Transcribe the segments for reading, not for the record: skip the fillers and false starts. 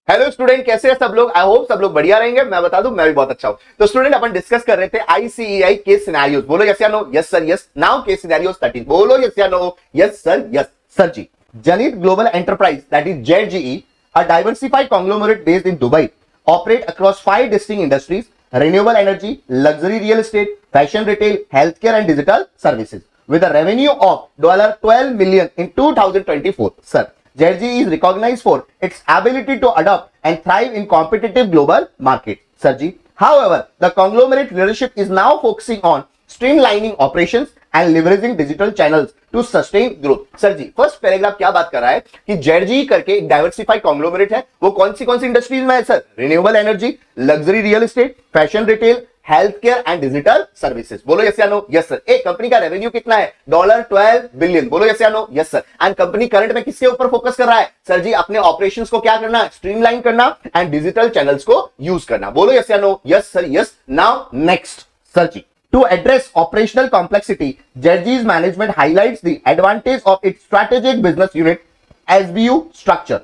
Hello student, कैसे हैं सब लोग। आई होप सब लोग बढ़िया रहेंगे। मैं बता दूं, मैं भी बहुत अच्छा हूं। तो स्टूडेंट, अपन डिस्कस कर रहे थे आईसीईआई के सिनेरियोस। बोलो यस या no. Yes sir yes. Now के सिनेरियोस 13। बोलो यस या no. Yes sir yes. Sir जी, Janit Global Enterprise, that is JGE, a diversified conglomerate based in Dubai, operate across 5 distinct industries: renewable energy, luxury real estate, fashion retail, healthcare and digital services, with a revenue of $12 million in 2024. Sir, JGE is recognized for its ability to adapt and thrive in competitive global markets. Sir ji, however, the conglomerate leadership is now focusing on streamlining operations and leveraging digital channels to sustain growth. Sir ji, first paragraph क्या बात कर रहा है कि जेडजी करके एक diversified conglomerate है। वो कौन सी इंडस्ट्रीज में है sir? Renewable energy, luxury real estate, fashion retail, health care and digital services. बोलो यस या नो। Yes sir. एक कंपनी का रेवेन्यू कितना है? $12 बिलियन। बोलो यस या no. Yes sir. And company current में किसके ऊपर फोकस कर रहा है? सर जी, अपने ऑपरेशंस को क्या करना? स्ट्रीमलाइन करना एंड डिजिटल चैनल्स को यूज करना। बोलो यस या no. Yes sir yes. Now next sir ji, to address operational complexity, JG's management highlights the advantage of its strategic business unit SBU structure.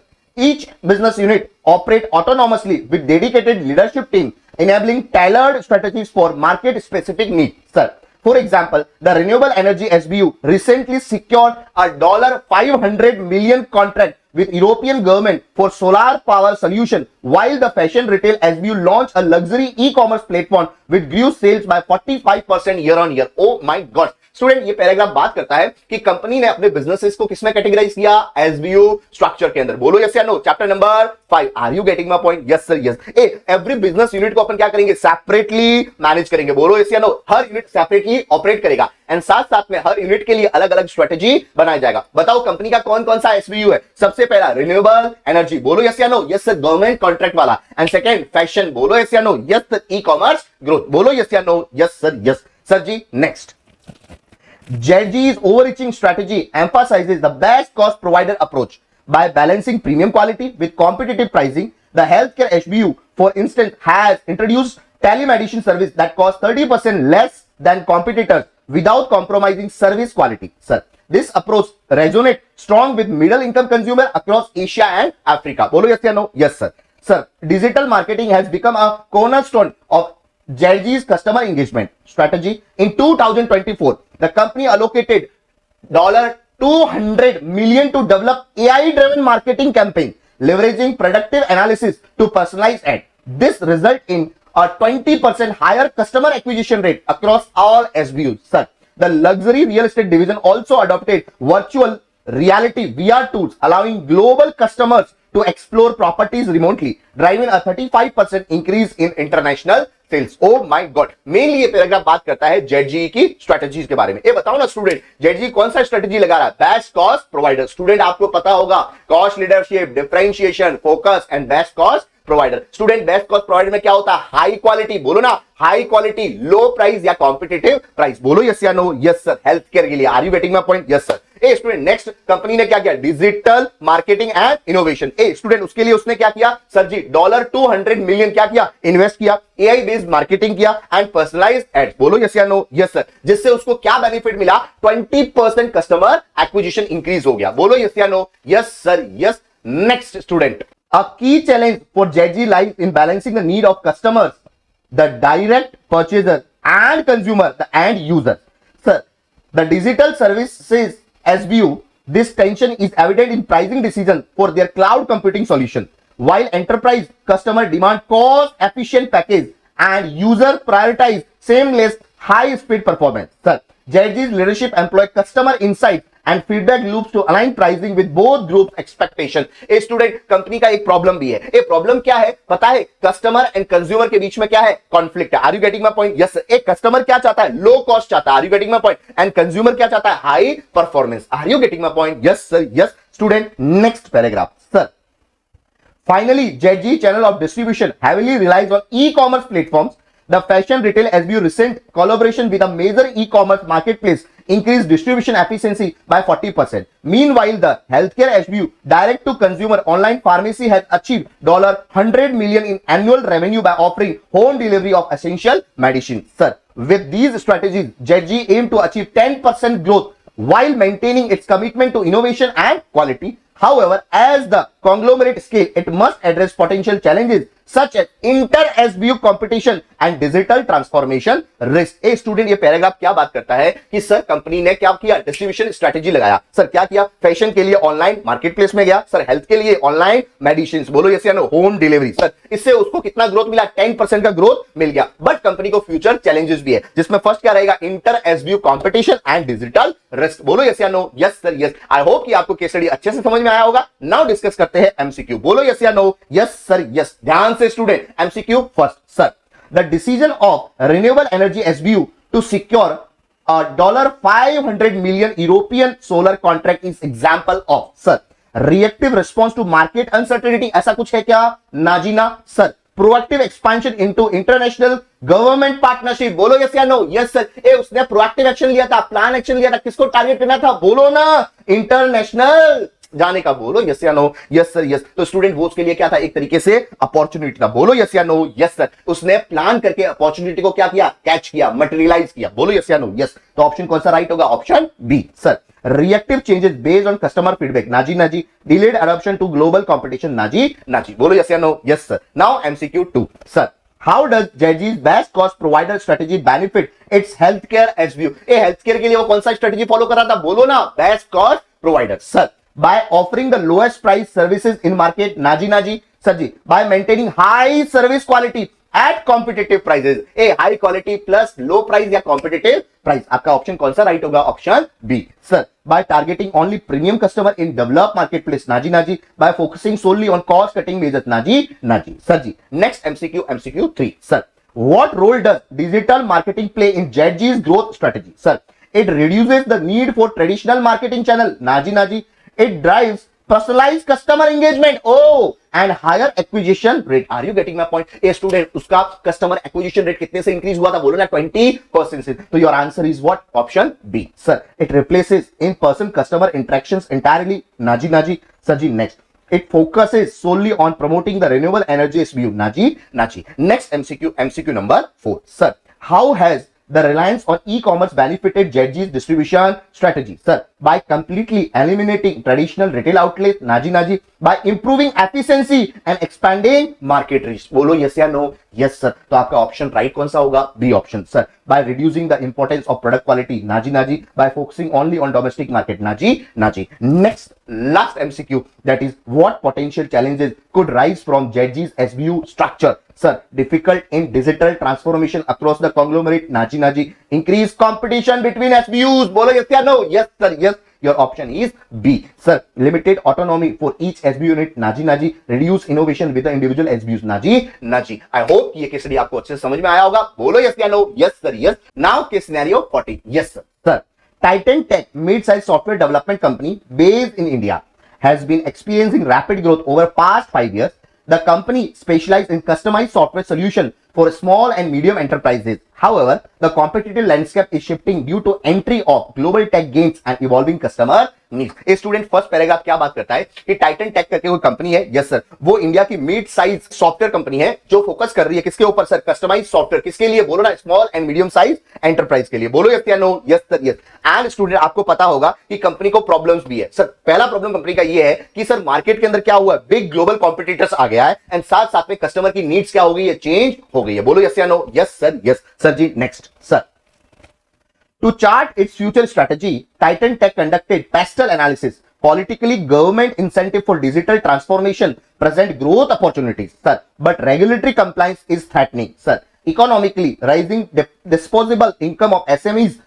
Each business unit operate autonomously with dedicated leadership team, enabling tailored strategies for market specific needs. Sir, for example, the renewable energy SBU recently secured a $500 million contract with European government for solar power solution, while the fashion retail SBU launched a luxury e-commerce platform which grew sales by 45% year on year. Oh my God! Student, ये paragraph बात करता है कि company ने अपने businesses को किसमें categorise किया? एसबीयू स्ट्रक्चर के अंदर। बोलो यस या no. Chapter number 5। Are you getting my point? Yes sir yes. Every business unit को अपन क्या करेंगे? सेपरेटली मैनेज करेंगे। बोलो यस या नो। हर यूनिट सेपरेटली ऑपरेट करेगा एंड साथ साथ में हर यूनिट के लिए अलग अलग स्ट्रेटेजी बनाया जाएगा। बताओ कंपनी का कौन कौन सा एसबीयू है? सबसे पहला रिन्यूएबल एनर्जी। बोलो यस या no. Yes sir, government contract वाला। And second fashion. बोलो यस या no. Yes sir. E commerce growth. बोलो यस या no. Yes sir yes. Sir ji next, JG's overreaching strategy emphasizes the best cost provider approach by balancing premium quality with competitive pricing. The healthcare HBU, for instance, has introduced telemedicine service that costs 30% less than competitors without compromising service quality. Sir, this approach resonates strong with middle income consumer across Asia and Africa. Bolo yes or no? Yes sir. Sir, digital marketing has become a cornerstone of JG's customer engagement strategy. In 2024, the company allocated $200 million to develop AI-driven marketing campaign, leveraging predictive analysis to personalize ads. This results in a 20% higher customer acquisition rate across all SBUs. Sir, the luxury real estate division also adopted virtual reality VR tools, allowing global customers to explore properties remotely, driving a 35% increase in international sales. Oh my god. Mainly ये paragraph बात करता है जेडजी की strategies के बारे में। ये बताओ ना स्टूडेंट, जेडजी कौन सा स्ट्रेटजी लगा रहा है? Best cost provider. स्टूडेंट, आपको पता होगा cost leadership, differentiation, focus and best cost provider. Student, best cost provider में क्या होता है? High quality. बोलो ना, हाई क्वालिटी, लो प्राइस या कॉम्पिटिटिव प्राइस। बोलो यस या no. Yes sir. Health care के लिए। Are you getting my point? Yes sir. ए स्टूडेंट, नेक्स्ट कंपनी ने क्या किया? Digital marketing and innovation. ए स्टूडेंट, उसके लिए उसने क्या किया? सर जी, $200 मिलियन क्या किया? इन्वेस्ट किया, एआई बेस्ड मार्केटिंग किया एंड पर्सनलाइज्ड एड्स। बोलो यस या नो। Yes sir. जिससे उसको क्या बेनिफिट मिला? 20% कस्टमर एक्विजिशन इंक्रीज हो गया। बोलो यस या no. Yes sir yes. Next student, a key challenge for JG lies in balancing the need of customers, the direct purchaser, and consumer, the end user. Sir, the digital services SBU, this tension is evident in pricing decisions for their cloud computing solution. While enterprise customer demand cost-efficient package and user prioritize seamless high-speed performance. Sir, JG's leadership employ customer insights and feedback loops to align pricing with both group expectation. A student, company का एक problem भी है। A problem क्या है पता है? Customer and consumer के बीच में क्या है? कॉन्फ्लिक्ट है। Are you getting my point? Yes sir. एक कस्टमर क्या चाहता है? लो कॉस्ट चाहता है। Are you getting my point? And consumer क्या चाहता है? High performance. Are you getting my point? Yes sir yes. Student, next paragraph sir. Finally, JG channel of distribution heavily relies on e-commerce platforms. The fashion retail SBU recent collaboration with a major e-commerce marketplace increased distribution efficiency by 40%. Meanwhile, the healthcare SBU direct to consumer online pharmacy has achieved $100 million in annual revenue by offering home delivery of essential medicine. Sir, with these strategies, JG aim to achieve 10% growth while maintaining its commitment to innovation and quality. However, as the conglomerate scale, it must address potential challenges such as inter-SBU competition and digital transformation risk. A student, ये paragraph क्या बात करता है कि sir company ने क्या किया, distribution strategy लगाया। सर क्या किया, फैशन के लिए ऑनलाइन मार्केटप्लेस में गया, सर हेल्थ के लिए ऑनलाइन मेडिसिन, बोलो यस या नो, होम डिलीवरी। सर इससे उसको कितना ग्रोथ मिला, 10% का ग्रोथ मिल गया। बट कंपनी को फ्यूचर चैलेंजेस भी है, जिसमें फर्स्ट क्या रहेगा, inter SBU competition and digital risk. बोलो यस या no, yes sir yes. I hope कि आपको केस स्टडी अच्छे से समझ में आया होगा। नाउ डिस्कस करते हैं एमसीक्यू। बोलो यस या नो, यस सर यस। ध्यान से student, MCQ first. Sir, the decision of renewable energy SBU to secure $500 million European solar contract is example of. Sir, reactive response to market uncertainty, ऐसा कुछ है क्या, नाजीना। Sir, proactive expansion into international government partnership. बोलो yes या no, yes sir. ए उसने proactive action लिया था, प्लान एक्शन लिया था, किसको टारगेट करना था, बोलो ना, इंटरनेशनल जाने का। बोलो यस या नो, यस सर यस। तो स्टूडेंट वो उसके लिए क्या था, एक तरीके से अपॉर्चुनिटी था। बोलो यस या नो, यस सर। उसने प्लान करके अपॉर्चुनिटी को क्या किया, कैच किया, मटेरियलाइज किया। बोलो यस या नो, यस। तो ऑप्शन कौन सा राइट होगा, option B. Sir, reactive changes based on customer feedback, नाजी नाजी। Delayed adoption to global competition, नाजी नाजी। बोलो यस या no, yes sir. Now MCQ 2। Sir, how does ZG's best cost provider strategy benefit its health care SBU. Health care के लिए वो कौन सा स्ट्रेटेजी फॉलो कर रहा था, बोलो ना, best cost provider. Sir, by offering the lowest price services in market, naji naji। sir ji, by maintaining high service quality at competitive prices। a high quality plus low price या competitive price। आपका option कौन सा right होगा, option B. Sir, by targeting only premium customer in developed marketplace, naji naji। by focusing solely on cost cutting measures, naji naji। sir ji, next MCQ 3। sir, what role does digital marketing play in ZG's growth strategy? sir, it reduces the need for traditional marketing channel, naji naji। it drives personalized customer engagement, and higher acquisition rate। are you getting my point? a student, उसका customer acquisition rate कितने से increase हुआ था, बोलो ना, 20% से। तो your answer is what, option B। sir, it replaces in-person customer interactions entirely, naji naji। sir ji, next, it focuses solely on promoting the renewable energy SBU, naji naji। next MCQ number 4। sir, how has the reliance on e-commerce benefited ZG's distribution strategy? sir, by completely eliminating traditional retail outlets, naji naji। by improving efficiency and expanding market reach। बोलो yes या no, yes sir। तो आपका option right कौन सा होगा, B option. Sir, by reducing the importance of product quality, naji naji। by focusing only on domestic market, naji naji। next, last MCQ, that is, what potential challenges could rise from ZG's SBU structure? sir, difficult in digital transformation across the conglomerate, naji naji। increased competition between SBUs, बोलो yes या no, yes sir yes। your option is B। sir, limited autonomy for each SBU unit, naji naji। reduce innovation with the individual SBUs, naji naji। I hope ये case study आपको अच्छे से समझ में आया होगा। बोलो yes या no, yes sir yes। now case scenario 40। yes sir। sir, Titan Tech, mid-sized software development company based in India, has been experiencing rapid growth over past 5 years. The company specializes in customized software solution for small and medium enterprises. However, the competitive landscape is shifting due to entry of global tech giants and evolving customer needs। A student, first paragraph क्या बात करता है कि Titan take करके कोई company है, yes sir. वो India की मिड साइज सॉफ्टवेयर कंपनी है जो फोकस कर रही है किसके ऊपर, सर, कस्टमाइज सॉफ्टवेयर। किसके लिए, बोलो ना, small and medium size enterprise के लिए। बोलो यस या no, yes sir yes. And student, आपको पता होगा कि कंपनी को प्रॉब्लम्स भी है। सर, पहला प्रॉब्लम कंपनी का ये है कि सर मार्केट के अंदर क्या हुआ, बिग ग्लोबल कॉम्पिटिटर्स आ गया है, एंड साथ साथ में कस्टमर की नीड्स क्या हो गई है, चेंज हो गई है। बोलो यस या no, yes sir yes. Sir ji, next. Sir, to chart its future strategy, Titan Tech conducted pastel analysis, politically government incentive for digital transformation present growth opportunities, sir, but regulatory compliance is threatening, sir। economically, rising disposable income of SMEs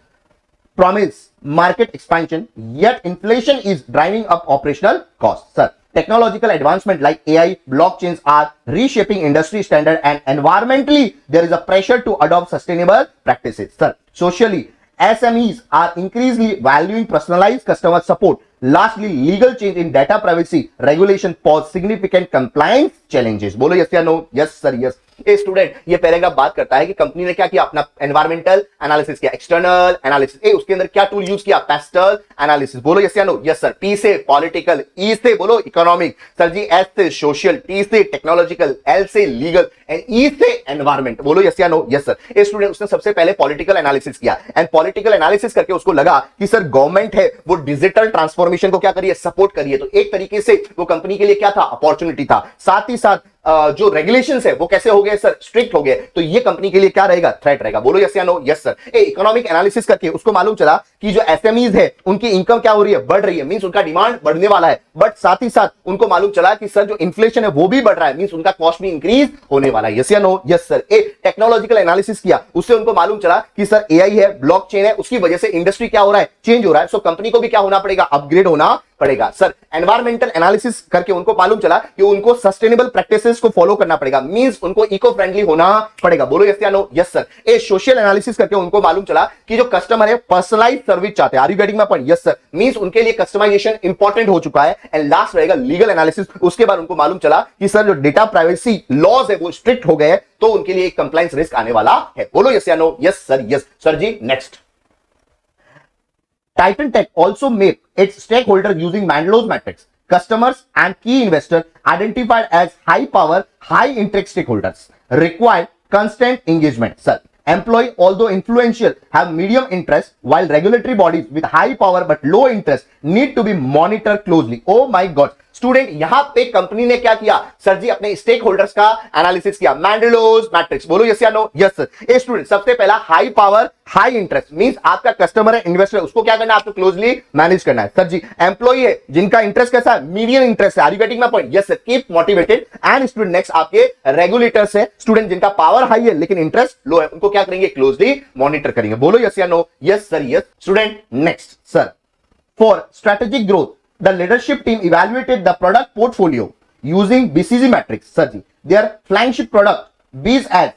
promise market expansion, yet inflation is driving up operational costs, sir। technological advancement like AI, blockchains are reshaping industry standard, and environmentally there is a pressure to adopt sustainable practices, sir। socially, SMEs are increasingly valuing personalized customer support. Lastly, legal change in data privacy regulation pose significant compliance challenges। बोलो yes या no, yes sir yes। ए student, ये paragraph बात करता है कि company ने क्या किया, अपना एनवायरमेंटल एनालिसिस किया, एक्सटर्नल एनालिसिस, ए उसके अंदर क्या टूल यूज किया, पेस्टल एनालिसिस। बोलो यस या नो? Yes sir. पी से पॉलिटिकल, ई से बोलो इकोनॉमिक, सर जी एस से सोशल, टी से टेक्नोलॉजिकल, एल से लीगल एंड ई से एनवायरमेंट। बोलो यस या नो? Yes sir. ए स्टूडेंट, उसने सबसे पहले पॉलिटिकल एनालिसिस किया एंड पॉलिटिकल एनालिसिस करके उसको लगा कि सर गवर्नमेंट है वो डिजिटल ट्रांसफॉर्मेशन को क्या करिए, सपोर्ट करिए। तो एक तरीके से वो कंपनी के लिए क्या था, अपॉर्चुनिटी था। साथ ही साथ जो रेगुलेशंस है वो कैसे हो गए सर, स्ट्रिक्ट हो गए। तो ये कंपनी के लिए क्या रहेगा, थ्रेट रहेगा। बोलो यस या नो? Yes sir. ए इकोनॉमिक एनालिसिस करके उसको मालूम चला कि जो एसएमईज है उनकी इनकम क्या हो रही है, बढ़ रही है, मींस उनका डिमांड बढ़ने वाला है। बट साथ ही साथ उनको मालूम चला कि सर जो इन्फ्लेशन है वो भी बढ़ रहा है, मींस उनका कॉस्ट भी इंक्रीज होने वाला है। यस या नो? Yes sir. ए टेक्नोलॉजिकल एनालिसिस किया, उससे उनको मालूम चला कि सर एआई है, ब्लॉकचेन है, उसकी वजह से इंडस्ट्री क्या हो रहा है, चेंज हो रहा है। सो कंपनी को भी क्या होना पड़ेगा, अपग्रेड होना पड़ेगा। सर एनवायरमेंटल एनालिसिस करके उनको मालूम चला कि उनको सस्टेनेबल प्रैक्टिसेस को फॉलो करना पड़ेगा, मींस उनको इको फ्रेंडली होना पड़ेगा। बोलो यस या नो? Yes sir. ए सोशल एनालिसिस करके उनको मालूम चला कि जो कस्टमर है पर्सनलाइज सर्विस चाहते हैं। Are you getting my point? Yes sir. Means उनके लिए कस्टमाइजेशन इंपॉर्टेंट हो चुका है। एंड लास्ट रहेगा लीगल एनालिसिस। उसके बाद उनको मालूम चला कि सर जो डेटा प्राइवेसी लॉज है वो स्ट्रिक्ट हो गए, तो उनके लिए एक कंप्लायंस रिस्क आने वाला है। बोलो यस या no? Yes sir. Yes sir ji. Next, Titan Tech also make its stakeholders using Mandelow's matrix. Customers and key investors identified as high power, high interest stakeholders require constant engagement. Sir, employee, although influential, have medium interest, while regulatory bodies with high power but low interest need to be monitored closely. Oh my God. Student, यहां पे company ने क्या किया sir जी, अपने stake holders का analysis किया, Mendelow's matrix. बोलो yes या नो? Yes sir. ए स्टूडेंट, सबसे पहला high power high interest, means आपका कस्टमर है, इन्वेस्टर है, उसको क्या करना है, आपको क्लोजली मैनेज करना है। सर जी एम्प्लॉई है जिनका इंटरेस्ट कैसा है, मीडियम इंटरेस्ट है। Are you getting my point? Yes sir. Keep motivated. And student next, आपके रेगुलेटर्स है, स्टूडेंट जिनका पावर हाई है लेकिन इंटरेस्ट लो है, उनको क्या करेंगे, क्लोजली मॉनिटर करेंगे। बोलो यस या no? Yes sir. Yes student. Next sir, for strategic growth the leadership team evaluated the product portfolio using BCG matrix. Sir ji, their flagship product BizAds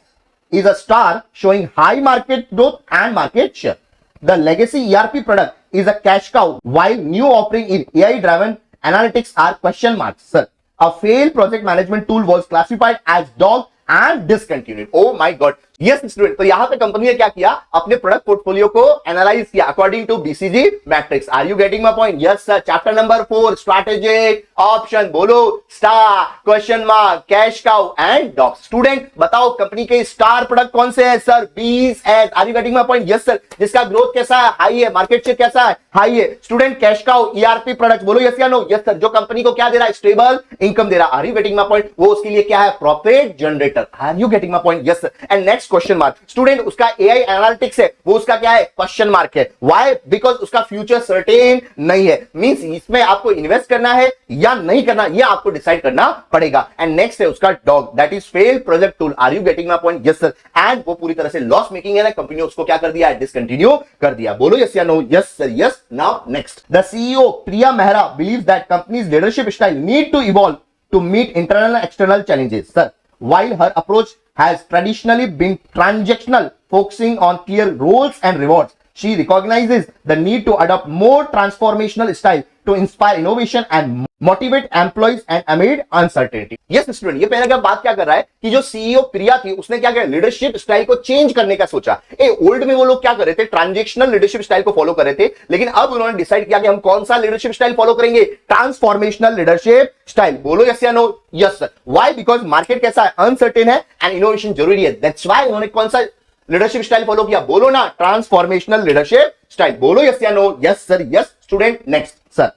is a star showing high market growth and market share. The legacy ERP product is a cash cow, while new offering in AI driven analytics are question marks. Sir, a failed project management tool was classified as dog and discontinued. Oh my God. Yes student, तो यहां पे company ने क्या किया, अपने product portfolio को analyse किया according to BCG matrix. Are you getting my point? Yes sir. Chapter number 4, strategic option. बोलो star, question mark, cash cow and dog. Student बताओ कंपनी के स्टार प्रोडक्ट कौन से हैं sir? BizAds। Are you getting my point? Yes sir. जिसका growth कैसा है, high है, मार्केट शेयर कैसा है, हाई है। Student cash cow ERP product. बोलो यस या नो? Yes sir. जो कंपनी को क्या दे रहा है, स्टेबल इनकम दे रहा है। Are you getting my point? वो उसके लिए क्या है, profit generator. Are you getting my point? Yes sir. And next question mark, student उसका एआई एनालिटिक्स है, वो उसका क्या है, क्वेश्चन मार्क है। व्हाई? बिकॉज उसका फ्यूचर सर्टेन नहीं है, मींस इसमें आपको इन्वेस्ट करना है या नहीं करना, ये आपको डिसाइड करना पड़ेगा। एंड नेक्स्ट है उसका dog, that is fail project tool. Are you getting my point? Yes sir. And वो पूरी तरह से लॉस मेकिंग है ना, कंपनी ने उसको क्या कर दिया है, डिसकंटिन्यू कर दिया। बोलो यस या no? Yes sir. Yes. Now next, the CEO Priya Mehra believes that company's leadership style need to evolve to meet internal and external challenges. Sir, while her approach has traditionally been transactional, focusing on clear roles and rewards, she recognizes the need to adopt more transformational style to inspire innovation and motivate employees and amid uncertainty. Yes student, ये paragraph बात क्या कर रहा है कि जो CEO प्रिया थी उसने क्या किया, लीडरशिप स्टाइल को चेंज करने का सोचा। ओल्ड में वो लोग क्या कर रहे थे, ट्रांजेक्शनल लीडरशिप स्टाइल को फॉलो कर रहे थे, लेकिन अब उन्होंने डिसाइड किया कि हम कौन सा लीडरशिप स्टाइल फॉलो करेंगे, ट्रांसफॉर्मेशनल लीडरशिप स्टाइल। बोलो यस या no? Yes sir. Why? Because market कैसा है, अनसर्टेन है एंड इनोवेशन जरूरी है। दैट्स व्हाई उन्होंने कौन सा लीडरशिप स्टाइल फॉलो किया, बोलो ना, ट्रांसफॉर्मेशनल लीडरशिप स्टाइल। बोलो यस या no? Yes sir. Yes student. Next sir,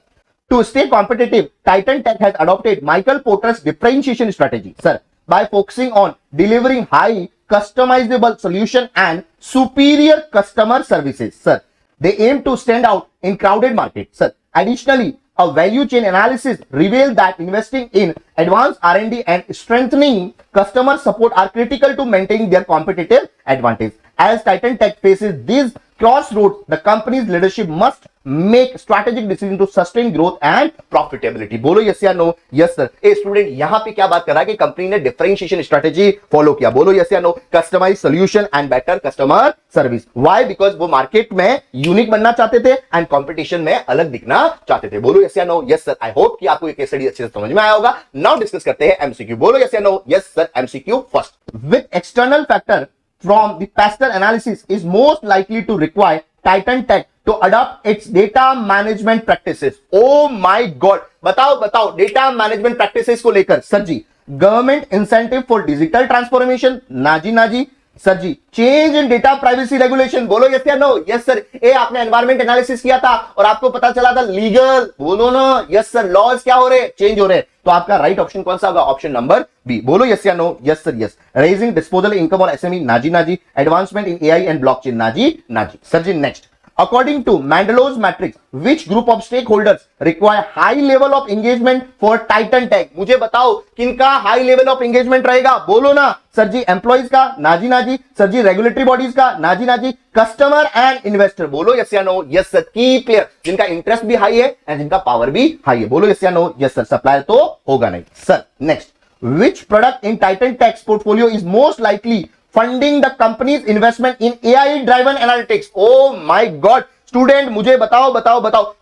to stay competitive, Titan Tech has adopted Michael Porter's differentiation strategy, sir, by focusing on delivering high customizable solution and superior customer services, sir. They aim to stand out in crowded markets, sir. Additionally, a value chain analysis revealed that investing in advanced R&D and strengthening customer support are critical to maintaining their competitive advantage. As Titan Tech faces these crossroads, the company's leadership must make strategic decision to sustain growth and profitability. बोलो yes या no? Yes sir. A student यहां पे क्या बात कर रहा है कि कंपनी ने डिफरेंशिएशन स्ट्रेटेजी फॉलो किया. बोलो yes या no? Customize solution and better customer service. Why? Because वो मार्केट में यूनिक बनना चाहते थे एंड कंपटीशन में अलग दिखना चाहते थे. बोलो yes या no? Yes sir. आई होप कि आपको ये केस स्टडी अच्छे से समझ में आया होगा. नाउ डिस्कस करते हैं एमसीक्यू. बोलो yes या no? Yes sir. MCQ first. With external factor from the pastor analysis is most likely to require Titan Tech to adopt its data management practices. Oh my God! बताओ data management practices को लेकर. Sir जी, government incentive for digital transformation. ना जी sir जी, change in data privacy regulation. बोलो yes या no? Yes sir. ए आपने एनवायरमेंट एनालिसिस किया था और आपको पता चला था लीगल. बोलो ना यस सर. लॉज क्या हो रहे? चेंज हो रहे. तो आपका राइट ऑप्शन कौन सा होगा? Option number B. बोलो यस या no? Yes sir. Yes. Raising disposable income और एसएमई. ना जी. Advancement in AI and blockchain. ना जी. Sir ji next. According to Mandelow's matrix, which group of stakeholders require high level of engagement for Titan Tech? मुझे बताओ किनका high level of engagement रहेगा? बोलो ना सर जी. एम्प्लॉइज का? ना जी. सर जी रेगुलेटरी बॉडीज का? ना जी. Customer and investor. बोलो यस या no? Yes sir. Key player जिनका इंटरेस्ट भी हाई है एंड जिनका पावर भी हाई है. बोलो यस या नो? Yes sir. सप्लायर तो होगा नहीं. Sir next. Which product in Titan Tech's portfolio is most likely funding the company's investment in AI driven analytics? Oh my God! Student मुझे बताओ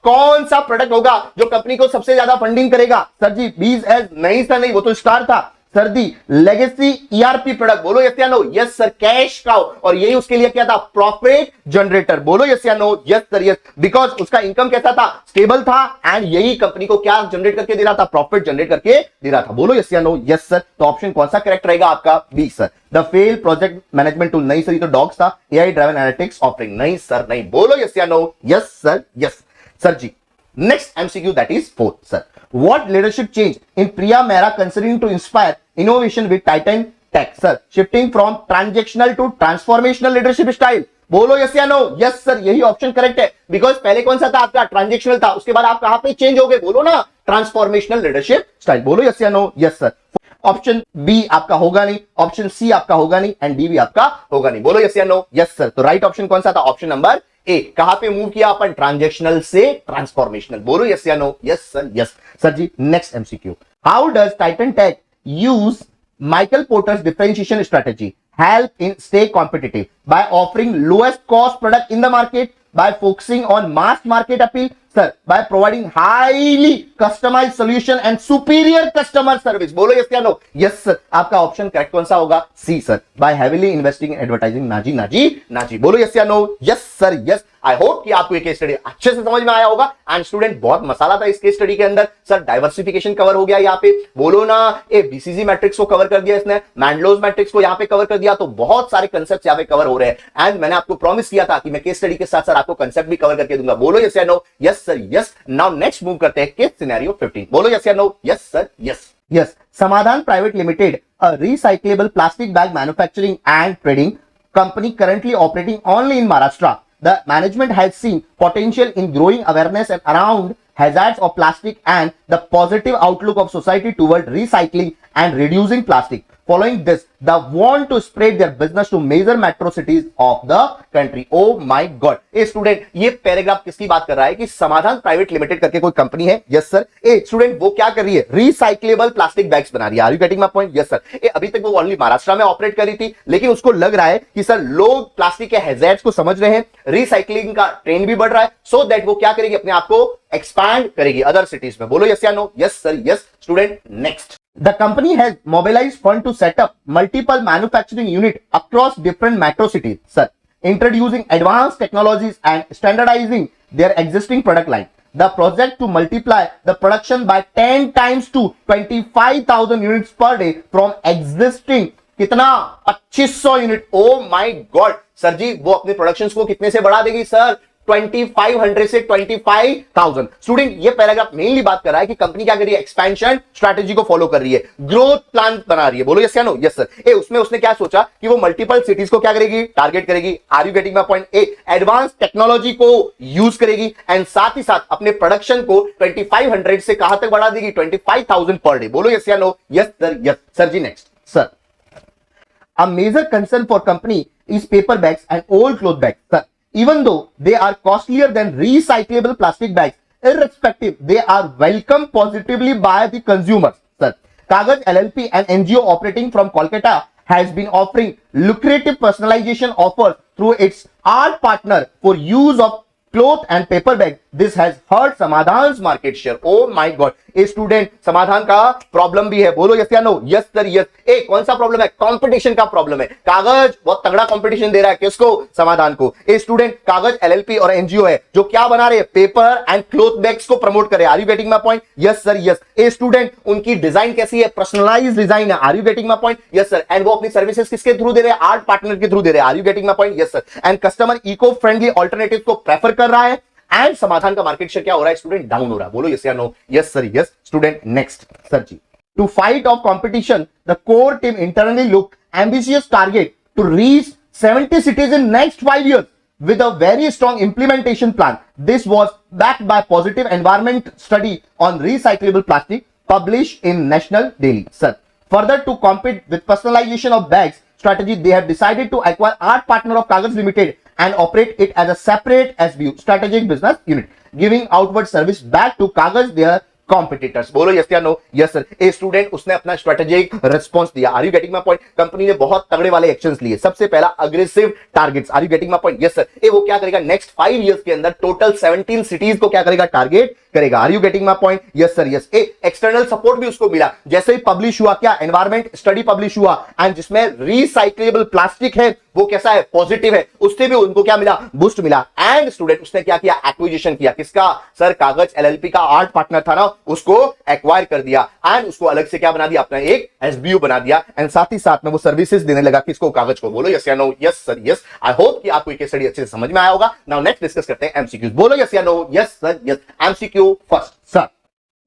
कौन सा प्रोडक्ट होगा जो कंपनी को सबसे ज्यादा फंडिंग करेगा? सर जी बीज एज. नहीं सर नहीं, वो तो स्टार था. सर जी लेगेसी ईआरपी प्रोडक्ट. बोलो यस या no? Yes sir. Cash cow. और यही उसके लिए क्या था? Profit generator. बोलो यस या no? Yes sir. Yes. Because उसका इनकम कैसा था? स्टेबल था एंड यही कंपनी को क्या जनरेट करके दे रहा था? प्रॉफिट जनरेट करके दे रहा था. बोलो यस या नो? Yes sir. तो ऑप्शन कौन सा करेक्ट रहेगा आपका? B sir. The fail project management tool. नहीं सर, ये तो डॉग्स था. AI driven analytics offering. नहीं सर नहीं. बोलो यस या no? Yes sir. Yes. Sir ji next MCQ that is fourth. Sir what leadership change in Priya Mehra considering to inspire innovation with Titan Tech? Sir, shifting from transactional to transformational leadership style. बोलो yes या no? Yes sir. यही option correct है. Because पहले कौन सा था आपका? Transactional था. उसके बाद आप कहां पे चेंज हो गए? बोलो ना ट्रांसफॉर्मेशनल लीडरशिप स्टाइल. बोलो यस या no? Yes sir. Option B आपका होगा नहीं, ऑप्शन सी आपका होगा नहीं एंड डी भी आपका होगा नहीं. बोलो यस या नो? Yes sir. तो राइट ऑप्शन कौन सा था? Option number A. कहां पे मूव किया अपन? ट्रांजेक्शनल से ट्रांसफॉर्मेशनल. बोलो यस या no? Yes sir. Yes. Sir ji next MCQ. How does Titan tech use Michael Porter's differentiation strategy help in stay competitive? By offering lowest cost product in the market, by focusing on mass market appeal, sir, by providing highly customized solution and superior customer service. बोलो yes या no? Yes sir. आपका option correct कौन सा होगा? C sir. By heavily investing in advertising. नाजी. बोलो yes या no? Yes sir. Yes. I hope कि आपको ये केस स्टडी अच्छे से समझ में आया होगा. एंड स्टूडेंट बहुत मसाला था इस केस स्टडी के अंदर. सर डाइवर्सिफिकेशन कवर हो गया यहाँ पे. बोलो ना ए बीसीजी मैट्रिक्स को कवर कर दिया इसने, मैंडलोज मैट्रिक्स को यहाँ पे कवर कर दिया. तो बहुत सारे कंसेप्ट यहाँ पे कवर हो रहे हैं एंड मैंने आपको प्रॉमिस किया था कि मैं केस स्टडी के साथ साथ आपको कंसेप्ट भी कवर करके दूंगा. बोलो यस या no? Yes sir. Yes. Now next move करते हैं केस सिनेरियो 15. बोलो यस या no? Yes sir. Yes. Yes. Samadhan private limited, a recyclable plastic bag manufacturing and trading company currently operating only in Maharashtra. The management has seen potential in growing awareness and around hazards of plastic and the positive outlook of society toward recycling and reducing plastic. Following this, they want to spread their business to major metro cities of the country. Oh my God! A student ये paragraph किसकी बात कर रहा है? कि समाधान private limited करके कोई कंपनी है. Yes sir. ए स्टूडेंट वो क्या कर रही है? रिसाइक्लेबल प्लास्टिक बैग्स बना रही है. Are you getting my point? Yes sir. ए अभी तक वो ओनली महाराष्ट्र में ऑपरेट कर रही थी, लेकिन उसको लग रहा है कि सर लोग प्लास्टिक के हैजर्ड्स को समझ रहे हैं, रिसाइकलिंग का ट्रेंड भी बढ़ रहा है, सो दैट वो क्या करेगी? अपने आप को एक्सपैंड करेगी अदर सिटीज में. बोलो यस या no? Yes sir. Yes. Student next. The company has mobilized fund to set up multiple manufacturing units across different metro cities, sir, introducing advanced technologies and standardizing their existing product line. The project to multiply the production by 10 times to 25,000 units per day from existing कितना 2500 unit. Oh my God. Sir जी वो अपने productions को कितने से बढ़ा देगी? Sir 2500 से 25,000. स्टूडेंट ये पैराग्राफ मेनली बात कर रहा है कि कंपनी क्या कर रही है? एक्सपेंशन स्ट्रैटेजी को फॉलो कर रही है, ग्रोथ प्लान बना रही है. बोलो यस या नो? Yes sir. ए उसमें उसने क्या सोचा कि वो मल्टीपल सिटीज को क्या करेगी? टारगेट करेगी. Are you getting my point? ए एडवांस टेक्नोलॉजी को यूज करेगी एंड साथ ही साथ अपने प्रोडक्शन को 2500 से कहां तक बढ़ा देगी? 25,000 पर डे. बोलो यस या no? Yes sir. Yes. Sir ji next. Sir a major concern for company is paper bags and old cloth bags. Sir, even though they are costlier than recyclable plastic bags, irrespective, they are welcomed positively by the consumers. Sir, Kagaz LLP, an NGO operating from Kolkata, has been offering lucrative personalization offers through its art partner for use of cloth and paper bag. This has hurt Samadhan market share. Oh my God, ए student Samadhan का problem भी है. बोलो yes या no. Yes sir yes. ए कौन सा problem है? कंपटीशन का प्रॉब्लम है. कागज बहुत तगड़ा कंपटीशन दे रहा है. किसको? समाधान को. ए स्टूडेंट, कागज एलएलपी और एनजीओ है जो क्या बना रहे हैं? पेपर एंड क्लोथ बैग्स को प्रमोट करे. Are you getting my point? Yes sir yes. ए स्टूडेंट, उनकी डिजाइन कैसी है? पर्सनलाइज डिजाइन है. Are you getting my point? Yes sir. And वो अपनी सर्विसेज किसके थ्रू दे रहे हैं? आर्ट पार्टनर के थ्रू दे रहे हैं. Are you getting my point? Yes sir. And customer eco friendly alternative को प्रेफर कर रहा है. एंड समाधान का मार्केट शेयर क्या हो रहा है? स्टूडेंट डाउन हो रहा है. बोलो यस या no. Yes sir yes. Student next. Sir जी, to fight off competition the core team internally look ambitious target to reach 70 cities in next 5 years with a very strong implementation plan. This was backed by positive environment study on recyclable plastic published in National Daily. Sir, further to compete with personalization of bags strategy, they have decided to acquire art partner of Kagaz Limited and operate it as a separate SBU, strategic business unit, giving outward service back to Kagaz, their competitors. बोलो yes या no. Yes sir. ए student, उसने अपना strategic response दिया. Are you getting my point? कंपनी ने बहुत तगड़े वाले एक्शंस लिए. सबसे पहला aggressive targets. Are you getting my point? Yes sir. ए वो क्या करेगा? नेक्स्ट 5 इयर्स के अंदर टोटल 17 सिटीज को क्या करेगा? टारगेट करेगा. Are you getting my point? Yes sir yes. ए एक्सटर्नल सपोर्ट भी उसको मिला. जैसे ही पब्लिश हुआ क्या? एनवायरमेंट स्टडी पब्लिश हुआ एंड जिसमें रिसाइक्लेबल प्लास्टिक है वो कैसा है? पॉजिटिव है. उससे भी उनको क्या मिला? बूस्ट मिला. एंड स्टूडेंट, उसने क्या किया? एक्विजिशन किया. किसका? सर, कागज एलएलपी का आर्ट पार्टनर था ना, उसको एक्वायर कर दिया एंड उसको अलग से क्या बना दिया? अपना एक एसबीयू बना दिया. एंड साथ ही साथ में वो सर्विसेज देने लगा. किसको? कागज को. बोलो यस या no. Yes sir yes. I hope कि आपको ये केस स्टडी अच्छे से समझ में आया होगा. नाउ नेक्स्ट डिस्कस करते हैं एमसीक्यूज. बोलो यस या no. Yes sir yes. MCQ first. Sir,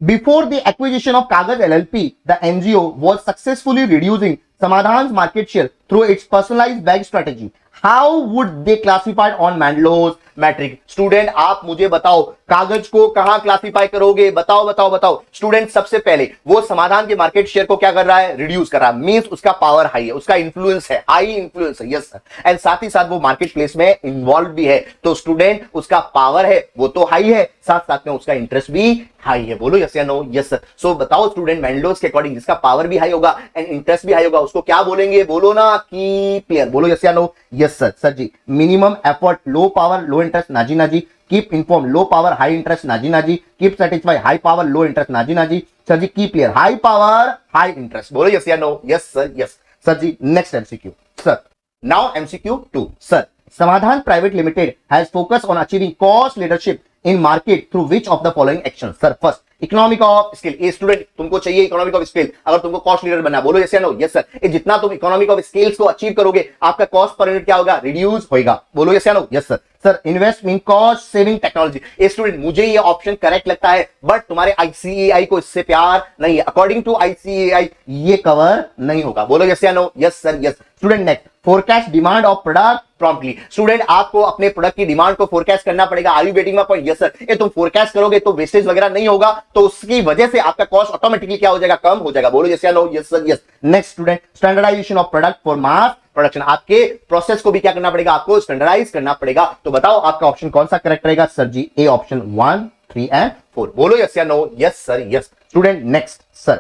before the acquisition of Kagaz LLP, the NGO was successfully reducing Samadhan's market share through its personalized bag strategy. How would they classify on Mandlo's metric? Student, आप मुझे बताओ, कागज को कहां classify करोगे? बताओ बताओ बताओ. स्टूडेंट, सबसे पहले वो समाधान के मार्केट शेयर को क्या कर रहा है? रिड्यूस कर रहा है. मींस उसका पावर हाई है, उसका इन्फ्लुएंस है, हाई इन्फ्लुएंस है. Yes sir. एंड साथ ही साथ वो मार्केट प्लेस में इन्वॉल्व भी है. तो स्टूडेंट, उसका पावर है वो तो हाई है, साथ साथ में उसका इंटरेस्ट भी हाई है. बोलो यस या नो. Yes sir. सो बताओ स्टूडेंट, मैंडलोस के अकॉर्डिंग जिसका पावर भी हाई होगा एंड इंटरेस्ट भी हाई होगा, उसको क्या बोलेंगे? बोलो ना, की प्लेयर. बोलो यस या no. Yes sir. Sir ji, minimum effort, low power, low interest, नाजी नाजी. Keep inform, low power, high interest, नाजी नाजी. Keep satisfy, high power, low interest, नाजी नाजी. Sir ji, key player, high power, high interest. बोलो yes या no. Yes sir yes. Sir ji, next MCQ. Sir, now MCQ 2. Sir, Samadhan private limited has focus on achieving cost leadership in market through which of the following actions? Sir, first, economic of scale. A student, तुमको चाहिए economic of scale अगर तुमको cost leader बनना. बोलो yes या no. Yes sir. जितना तुम economic of scales को अचीव करोगे, आपका कॉस्ट पर यूनिट क्या होगा? रिड्यूस होगा. बोलो यस या no. Yes sir. Sir, invest in cost saving technology. ए स्टूडेंट, मुझे ये ऑप्शन करेक्ट लगता है, बट तुम्हारे आईसीएआई को इससे प्यार नहीं है. अकॉर्डिंग टू आईसीएआई ये कवर नहीं होगा. बोलो यस या no. Yes sir yes. Student, next, forecast demand of product promptly. Student, आपको अपने प्रोडक्ट की डिमांड को फोरकास्ट करना पड़ेगा. Are you getting my point? Yes sir. ये तुम फोरकास्ट करोगे तो वेस्टेज वगैरह नहीं होगा, तो उसकी वजह से आपका कॉस्ट ऑटोमेटिकली क्या हो जाएगा? कम हो जाएगा. बोलो यस या no. Yes sir yes. Next student, standardization of product for mass production. आपके प्रोसेस को भी क्या करना पड़ेगा? आपको स्टैंडर्डाइज करना पड़ेगा. तो बताओ आपका ऑप्शन कौन सा करेक्ट रहेगा? सर जी, ए ऑप्शन 1, 3 एंड 4. बोलो यस या no. Yes sir yes. Student, next. Sir,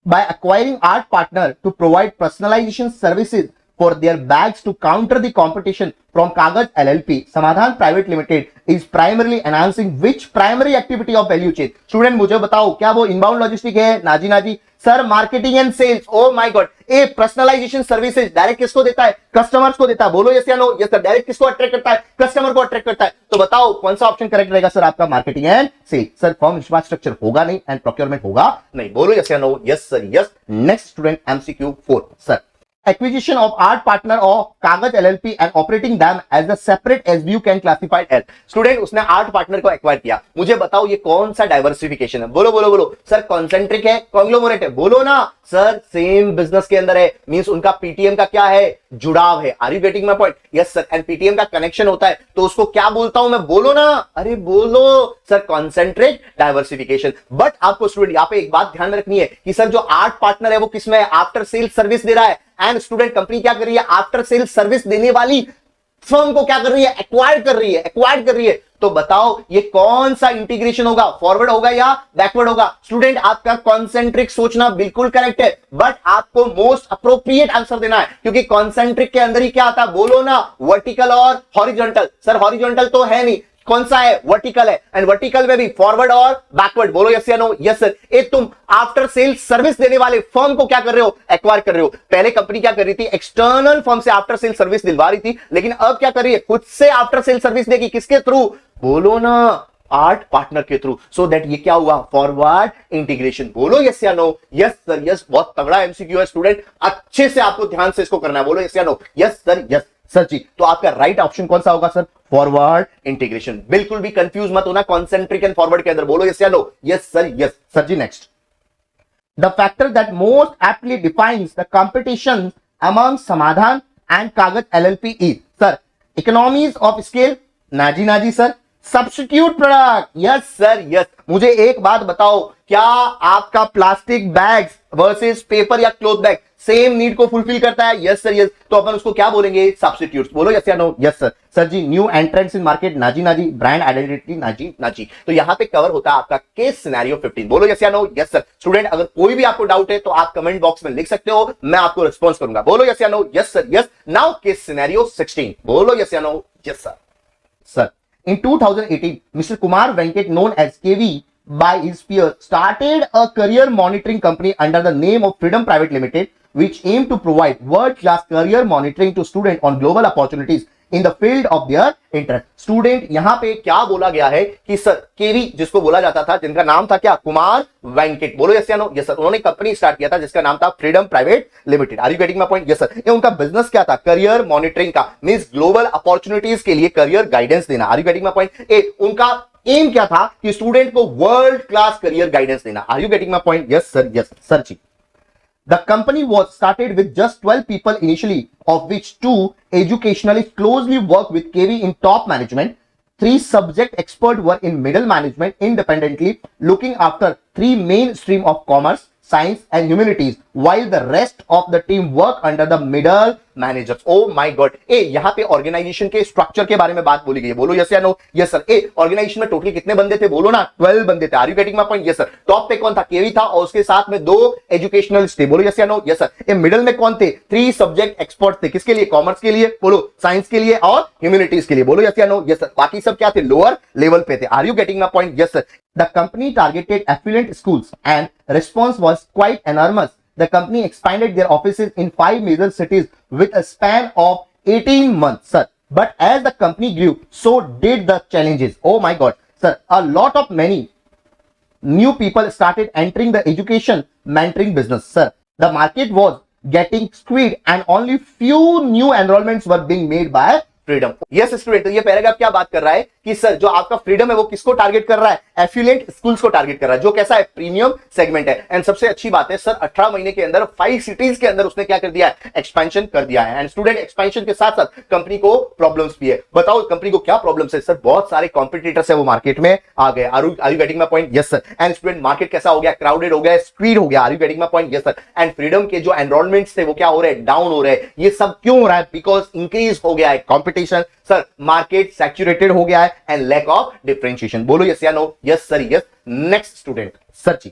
by acquiring art partner to provide personalization services for their bags to counter the competition from Kagaz LLP, Samadhan Private Limited is primarily enhancing which primary activity of value chain? Student, मुझे बताओ, क्या वो inbound logistic है? नाजी नाजी. Sir, marketing and sales. Oh my God. ए personalization services direct किसको देता है? कस्टमर्स को देता है. बोलो यस या नो. Yes sir. डायरेक्ट किसको अट्रैक्ट करता है? कस्टमर को अट्रैक्ट करता है. तो बताओ कौन सा ऑप्शन करेक्ट रहेगा? सर, आपका marketing and sales. Sir, firm infrastructure होगा नहीं एंड प्रोक्योरमेंट होगा नहीं. बोलो यस या no. Yes sir yes. Next student, MCQ 4. Sir, acquisition of art partner of Kagaz LLP and operating them as a separate SBU can classified as. Student, उसने art partner को acquire किया. मुझे बताओ ये कौन सा डाइवर्सिफिकेशन है? बोलो बोलो बोलो. सर, कॉन्सेंट्रिक है, कॉन्ग्लोमरेट है? बोलो ना. सर, सेम बिजनेस के अंदर है, मींस उनका पीटीएम का क्या है? जुड़ाव है. Are you getting my point? Yes sir. And PTM का कनेक्शन होता है, तो उसको क्या बोलता हूं मैं? बोलो ना. अरे बोलो. Sir, concentric diversification. बट आपको स्टूडेंट यहाँ पे एक बात ध्यान में रखनी है कि सर, जो आर्ट पार्टनर है वो किसमें है? आफ्टर सेल सर्विस दे रहा है. एंड स्टूडेंट, कंपनी क्या कर रही है? आफ्टर सेल सर्विस देने वाली फर्म को क्या कर रही है, एक्वायर कर रही है, एक्वायर कर रही है। तो बताओ ये कौन सा इंटीग्रेशन होगा, फॉरवर्ड होगा या बैकवर्ड होगा? स्टूडेंट आपका कॉन्सेंट्रिक सोचना बिल्कुल करेक्ट है, बट आपको मोस्ट अप्रोप्रिएट आंसर देना है, क्योंकि कॉन्सेंट्रिक के अंदर ही क्या आता है, बोलो ना, वर्टिकल और हॉरिजॉन्टल। सर हॉरिजॉन्टल तो है नहीं, कौन सा है, वर्टिकल है, एंड वर्टिकल में भी फॉरवर्ड और बैकवर्ड। बोलो यस या नो? Yes sir. एक तुम आफ्टर सेल सर्विस देने वाले फर्म को क्या कर रहे हो, एक्वायर कर रहे हो। पहले कंपनी क्या कर रही थी, एक्सटर्नल फर्म से आफ्टर सेल सर्विस दिलवा रही थी, लेकिन अब क्या कर रही है, खुद से आफ्टर सेल सर्विस देगी। किसके थ्रू, बोलो ना, आर्ट पार्टनर के थ्रू। सो दैट ये क्या हुआ, फॉरवर्ड इंटीग्रेशन। बोलो यस या नो? Yes sir yes. बहुत तगड़ा एमसीक्यू है स्टूडेंट, अच्छे से आपको ध्यान से इसको करना है। बोलो यस या no? Yes sir yes. Sir ji, तो आपका राइट ऑप्शन कौन सा होगा सर, फॉरवर्ड इंटीग्रेशन। बिल्कुल भी कंफ्यूज मत होना कॉन्सेंट्रिक एंड फॉरवर्ड के अंदर। बोलो यस या no? Yes sir yes. Sir ji next, the factor that most aptly defines the competition among Samadhan and Kagaz LLP is, sir economies of scale, नाजी नाजी sir, substitute product, yes sir yes. मुझे एक बात बताओ, क्या आपका प्लास्टिक बैग्स वर्सेस पेपर या cloth bag same need को फुलफिल करता है? Yes sir yes. तो अपन उसको क्या बोलेंगे, सब्स्टिट्यूट्स। बोलो यस या नो? Yes sir. सर जी, न्यू एंट्रेंट्स इन मार्केट, नाजी नाजी, ब्रांड आइडेंटिटी, नाजी नाजी। तो यहां पे कवर होता है आपका केस सिनेरियो 15। बोलो यस या नो? Yes sir. स्टूडेंट अगर कोई भी आपको डाउट है तो आप कमेंट बॉक्स में लिख सकते हो, मैं आपको रिस्पॉन्स करूंगा। बोलो यस या no? Yes sir yes. Now case scenario 16। बोलो यस या no? Yes sir. Sir, in 2018, Mr. Kumar Venkat, known as KV by his peers, started a career monitoring company under the name of Freedom Private Limited, which aimed to provide world-class career monitoring to students on global opportunities in the field of their interest. Student, यहां पे क्या बोला गया है कि sir केवी जिसको बोला जाता था, जिनका नाम था क्या, कुमार वेंकट। बोलो यस या नो? Yes sir. उन्होंने कंपनी स्टार्ट किया था जिसका नाम था freedom private limited. Are you getting my point? Yes sir. ये उनका बिजनेस क्या था, करियर मॉनिटरिंग का, मींस ग्लोबल अपॉर्चुनिटीज के लिए करियर गाइडेंस देना। Are you getting my point? उनका एम क्या था कि स्टूडेंट को वर्ल्ड क्लास करियर गाइडेंस देना। Are you getting my point? Yes sir yes. Sir जी, the company was started with just 12 people initially, of which 2 educationalists closely worked with KV in top management. 3 subject experts were in middle management independently, looking after 3 main stream of commerce, science and humanities, while the rest of the team work under the middle managers. Oh my god. ए यहां पे organisation के structure के बारे में बात बोली गई है। बोलो यस या no? Yes sir. A organization में टोटली कितने बंदे थे, बोलो ना, 12 बंदे थे। Are you getting my point? Yes sir. Top पे कौन था, केवी था, और उसके साथ में 2 एजुकेशनलिस्ट थे। बोलो यस या नो? Yes sir. ए मिडिल में कौन थे, 3 सब्जेक्ट एक्सपर्ट थे। किसके लिए, कॉमर्स के लिए, बोलो, साइंस के लिए और ह्यूमैनिटीज के लिए। बोलो यस या नो? Yes sir. बाकी सब क्या थे, लोअर लेवल पे थे। Are you getting my point? Yes sir. The company targeted affluent schools and response was quite enormous. The company expanded their offices in 5 major cities with a span of 18 months, sir. But as the company grew, so did the challenges. Oh my God, sir. A lot of many new people started entering the education mentoring business, sir. The market was getting squeezed and only few new enrollments were being made by freedom. Yes student, तो ये paragraph क्या बात कर रहा है कि sir जो आपका फ्रीडम है वो किसको टारगेट कर रहा है, एफिलिएंट स्कूल्स को टारगेट कर रहा है, जो कैसा है, प्रीमियम सेगमेंट है। एंड सबसे अच्छी बात है सर, 18 महीने के अंदर 5 सिटीज के अंदर उसने क्या कर दिया है, एक्सपेंशन कर दिया है। एंड स्टूडेंट, एक्सपेंशन के साथ साथ कंपनी को प्रॉब्लम्स भी है। बताओ कंपनी को क्या प्रॉब्लम्स है? सर बहुत सारे कॉम्पिटिटर्स है वो मार्केट में आ गए। Are you getting my point? Yes sir. And student, market कैसा हो गया, क्राउडेड हो गया, स्क्वीड हो गया। Are you getting my point? Yes sir. And freedom के जो एनरोलमेंट्स थे वो क्या हो रहे हैं, डाउन हो रहे हैं। ये सब क्यों हो रहा है, बिकॉज इंक्रीज हो गया है कॉम्पिटिशन, सर मार्केट सैचुरेटेड हो गया है, एंड लैक ऑफ डिफरेंशिएशन। बोलो यस या no? Yes sir yes. Next student, sir जी,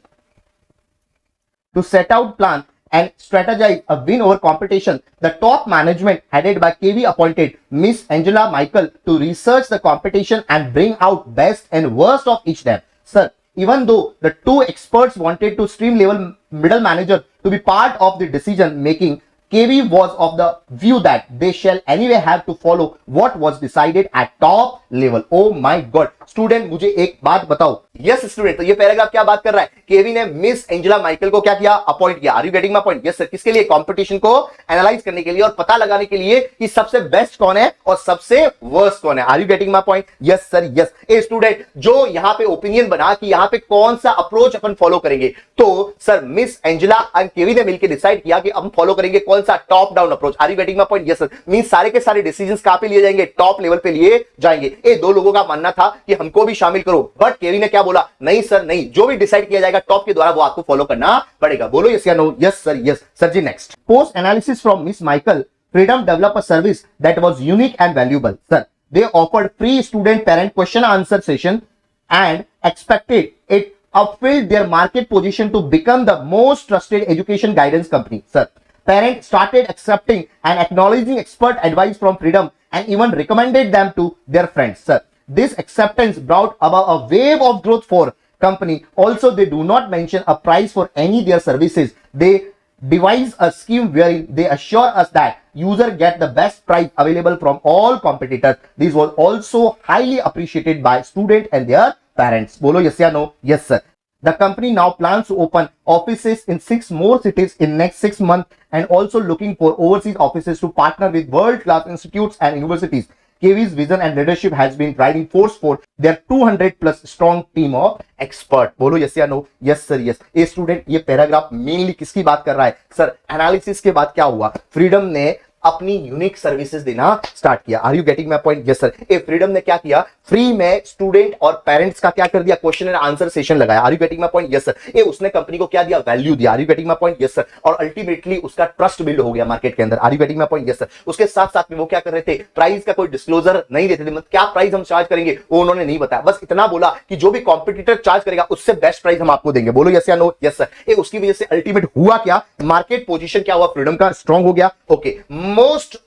to set out plan and strategize a win over competition, the top management headed by KV appointed Miss Angela Michael to research the competition and bring out best and worst of each them. Sir, even though the 2 experts wanted to stream level middle manager to be part of the decision making, KV was of the view that they shall anyway have to follow what was decided at top level. Oh my God. Student, मुझे एक बात बताओ। Yes student, तो ये paragraph क्या बात कर रहा है, केवी ने मिस एंजेला माइकल को क्या किया, अपॉइंट किया। Are you getting my point? Yes sir. किसके लिए, कंपटीशन को एनालाइज करने के लिए और पता लगाने के लिए कि सबसे बेस्ट कौन है और सबसे वर्स्ट कौन है। Are you getting my point? Yes sir yes. ए स्टूडेंट, जो यहां पे ओपिनियन बना कि यहां पे कौन सा अप्रोच अपन फॉलो करेंगे, तो सर मिस एंजेला एंड केवी ने मिलकर डिसाइड किया कि हम फॉलो करेंगे कौन सा, top down approach. Are you getting my point? Yes sir. Mean सारे के सारे डिसीजंस कहां पे लिए जाएंगे, टॉप लेवल पे लिए जाएंगे। ये 2 लोगों का मानना था कि हमको भी शामिल करो, बट केवी ने क्या बोला, नहीं सर नहीं, जो भी डिसाइड किया जाएगा टॉप के द्वारा वो आपको फॉलो करना पड़ेगा। बोलो यस या no? Yes sir yes. Sir ji next, post analysis from miss Michael Freedom developed a service that was unique and valuable. Sir, they offered free student parent question answer session and expected it upfilled their market position to become the most trusted education guidance company. Sir, parents started accepting and acknowledging expert advice from Freedom and even recommended them to their friends. Sir, this acceptance brought about a wave of growth for company. Also, they do not mention a price for any their services. They devise a scheme wherein they assure us that user get the best price available from all competitors. This was also highly appreciated by students and their parents. Bolo yes or no? Yes sir. The company now plans to open offices in 6 more cities in next 6 months and also looking for overseas offices to partner with world-class institutes and universities. KV's vision and leadership has been driving force for their 200 plus strong team of expert. बोलो yes या no? Yes sir, yes. ए student, ये paragraph mainly किसकी बात कर रहा है sir? Analysis के बाद क्या हुआ? फ्रीडम ने अपनी यूनिक सर्विसेज देना स्टार्ट किया. Are you getting my point? Yes sir. ए फ्रीडम ने क्या किया? फ्री में स्टूडेंट और पेरेंट्स का क्या कर दिया? क्वेश्चन एंड आंसर सेशन लगाया. Are you getting my point? Yes sir. ए उसने कंपनी को क्या दिया? वैल्यू दिया. Are you getting my point? Yes sir. और अल्टीमेटली उसका ट्रस्ट बिल्ड हो गया मार्केट के अंदर. Are you getting my point? Yes sir. उसके साथ साथ में वो क्या कर रहे थे? प्राइस का कोई डिस्क्लोजर नहीं देते थे. मतलब क्या प्राइस हम चार्ज करेंगे वो उन्होंने नहीं बताया. बस इतना बोला कि जो भी कॉम्पिटिटर चार्ज करेगा उससे बेस्ट प्राइस हम आपको देंगे. बोलो यस या नो? Yes sir. ए उसकी वजह से अल्टीमेट हुआ क्या? मार्केट पोजीशन क्या हुआ? फ्रीडम का स्ट्रांग हो गया. ओके, मोस्ट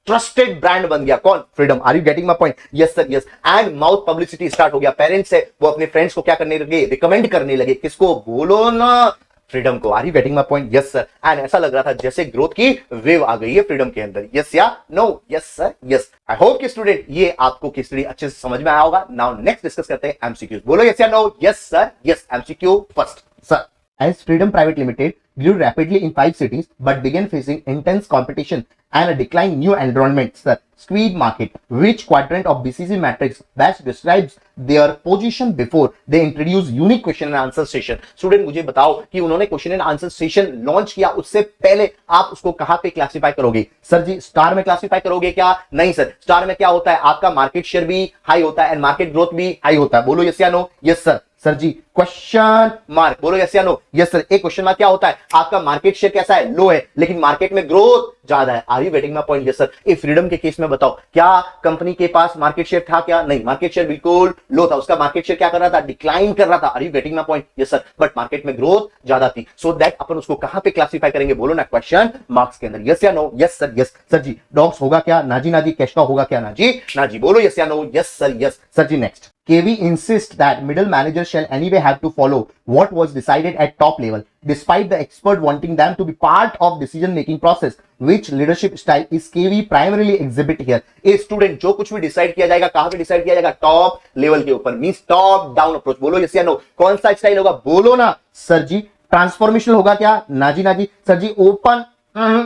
ट्रस्टेड ब्रांड बन गया. कौन? Freedom. Are you getting my point? Yes sir, yes. And mouth publicity start हो गया. पेरेंट्स है वो अपने फ्रेंड्स को क्या करने लगे? रिकमेंड करने लगे. किसको? बोलो ना, फ्रीडम को. Are you getting my point? Yes sir. And ऐसा लग रहा था जैसे ग्रोथ की वेव आ गई है फ्रीडम के अंदर. यस या no? Yes sir, yes. I hope कि स्टूडेंट ये आपको केस स्टडी अच्छे से समझ में आया होगा. नाउ नेक्स्ट डिस्कस करते हैं एमसीक्यूज. बोलो यस या no? Yes sir, yes. MCQ first. Sir, as Freedom Private Limited grew rapidly in 5 cities but began facing intense competition and a decline in new enrollments, sir, squeezed market. Which quadrant of BCC matrix best describes their position before they introduce unique question and answer session? Student मुझे बताओ कि उन्होंने question and answer session launch किया, उससे पहले आप उसको कहां पे क्लासिफाई करोगे? सर जी स्टार में क्लासिफाई करोगे क्या? नहीं सर. स्टार में क्या होता है? आपका मार्केट शेयर भी हाई होता है एंड मार्केट ग्रोथ भी हाई होता है. बोलो यस या नो? Yes sir. सर जी क्वेश्चन मार्क. बोलो यस या नो? Yes sir. एक क्वेश्चन मार्क क्या होता है? आपका मार्केट शेयर कैसा है? लो है, लेकिन मार्केट में ग्रोथ ज्यादा है. Are you getting my point? Yes sir. ए फ्रीडम के केस में बताओ, क्या कंपनी के पास मार्केट शेयर था क्या? नहीं, मार्केट शेयर बिल्कुल लो था. उसका मार्केट शेयर क्या कर रहा था? डिक्लाइन कर रहा था. Are you getting my point? Yes sir. But market में ग्रोथ ज्यादा थी. सो दैट अपन उसको कहां पे क्लासिफाई करेंगे? बोलो ना, क्वेश्चन मार्क्स के अंदर. यस या no? Yes sir, yes. Sir ji dogs होगा क्या? नाजी नाजी. कैश का होगा क्या? नाजी नाजी. बोलो यस या no? Yes sir, yes. Sir ji next. KV insists that middle managers shall anyway have to follow what was decided at top level, despite the expert wanting them to be part of decision-making process. Which leadership style is KV primarily exhibit here? A student, जो कुछ भी decide किया जाएगा कहां पे decide किया जाएगा? Top level के ऊपर. Means top down approach. बोलो यस या नो? कौन सा स्टाइल होगा? बोलो ना. सर जी ट्रांसफॉर्मेशनल होगा क्या? नाजी नाजी. सर जी ओपन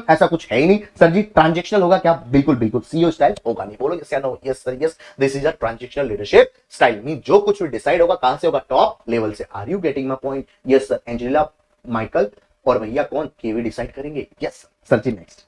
ऐसा कुछ है ही नहीं. सर जी ट्रांजेक्शनल होगा क्या? बिल्कुल बिल्कुल. सीईओ स्टाइल होगा नहीं. बोलो यस या no? Yes sir, yes. This is a transactional leadership style. Mean जो कुछ भी डिसाइड होगा कहां से होगा? टॉप लेवल से. Are you getting my point? Yes sir. Angelina Michael और भैया कौन? केवी डिसाइड करेंगे. Yes sir ji next.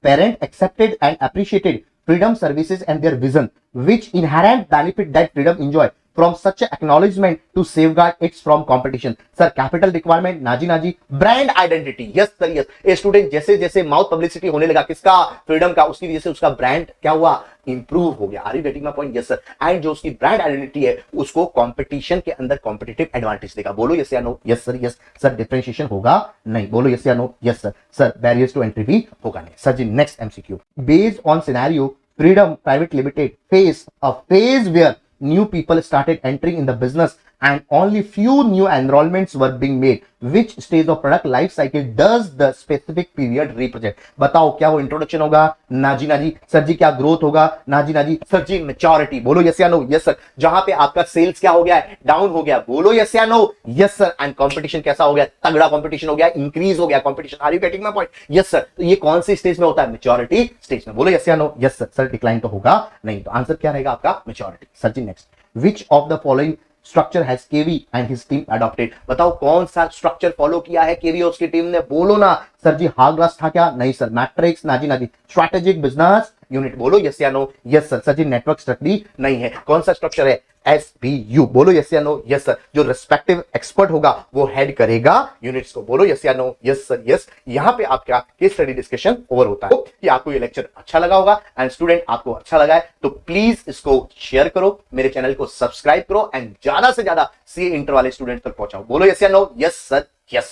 Parent accepted and appreciated Freedom services and their vision which inherent benefit that freedom enjoy from such acknowledgement to safeguard it from competition. Sir, capital requirement, Nazi नाजी. Brand identity. Yes sir, yes. ए student, जैसे जैसे mouth publicity होने लगा किसका? Freedom का, उसकी वजह से उसका ब्रांड क्या हुआ? इंप्रूव हो गया. Are you getting my point? Yes sir. And जो उसकी ब्रांड आइडेंटिटी है उसको कंपटीशन के अंदर कॉम्पिटिटिव एडवांटेज देगा. बोलो यस या no? Yes sir, yes. Sir differentiation होगा नहीं. बोलो यस या no? Yes sir. Sir barriers to entry भी होगा नहीं. Sir ji next MCQ. Based on scenario, Freedom Private Limited faced a phase where new people started entering in the business and only few new enrollments were being made. Which stage of product life cycle does the specific period represent? बताओ, क्या वो introduction होगा? Nazi नाजी. Sir जी क्या growth होगा? Nazi नाजी. Sir जी maturity. बोलो yes या नो? Yes sir. जहां पे आपका सेल्स क्या हो गया है? डाउन हो गया. बोलो यस या no? Yes sir. And competition कैसा हो गया? तगड़ा कंपटीशन हो गया, इंक्रीज हो गया competition. Are you getting my point? Yes sir. तो ये कौन सी स्टेज में होता है? मैच्योरिटी स्टेज में. बोलो यस या no? Yes sir. Sir decline तो होगा नहीं, तो आंसर क्या रहेगा आपका? Maturity. Sir ji next. Which of the following structure has KV and his team adopted? बताओ कौन सा स्ट्रक्चर फॉलो किया है केवी और उसकी टीम ने? बोलो ना. सर जी हार्ग्लास था क्या? नहीं सर. मैट्रिक्स. नाजी नाजी. स्ट्रेटेजिक बिजनेस यूनिट, बोलो यस या no, yes sir. Sir ji network structure नहीं है, कौन सा स्ट्रक्चर है, SBU, बोलो यस या नो, यस सर। जो रिस्पेक्टिव एक्सपर्ट होगा वो हेड करेगा यूनिट्स को, बोलो यस या नो, यस सर यस। यहां पे आपका केस स्टडी डिस्कशन ओवर होता है। कि आपको ये लेक्चर अच्छा लगा होगा, एंड स्टूडेंट आपको अच्छा लगा है तो प्लीज इसको शेयर करो, मेरे चैनल को सब्सक्राइब करो, एंड ज्यादा से ज्यादा सीए इंटर वाले स्टूडेंट तक पहुंचाओ। बोलो यस या नो, यस सर यस।